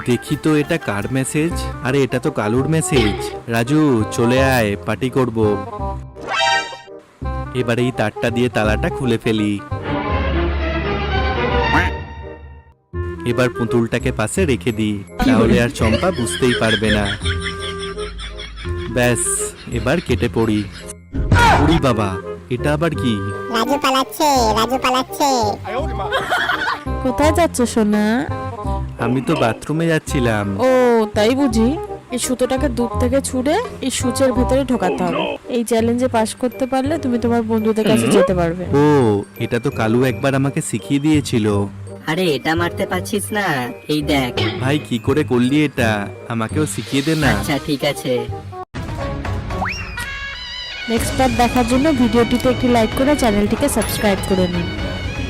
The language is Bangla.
দেখি তো এটা কার মেসেজ? আরে এটা তো কালুর মেসেজ। রাজু চলে আয়, পার্টি করব। এবার এই তারটা দিয়ে তালাটা খুলে ফেলি। এবার পুতুলটাকে পাশে রেখে দিই, তাহলে আর চম্পা বুঝতেই পারবে না। ব্যাস, এবার কেটে পড়ি। উড়ি বাবা, এটা আবার কি? রাজু পালাচ্ছে, রাজু পালাচ্ছে। কোথায় যাচ্ছ সোনা? আমি তো বাথরুমে যাচ্ছিলাম। ও তাই বুঝি। এই সুতোটাকে দূর থেকে ছুঁড়ে এই সূচের ভেতরে ঢোকাতে হবে। এই চ্যালেঞ্জে পাশ করতে পারলে তুমি তোমার বন্ধুদের কাছে যেতে পারবে। ও, এটা তো কালু একবার আমাকে শিখিয়ে দিয়েছিল। আরে এটা মারতে পারছিস না, এই দেখ। ভাই কি করে করলি এটা? আমাকেও শিখিয়ে দে না। আচ্ছা ঠিক আছে। নেক্সট পার্ট দেখার জন্য ভিডিওটিতে একটি লাইক করে চ্যানেলটিকে সাবস্ক্রাইব করে নিন।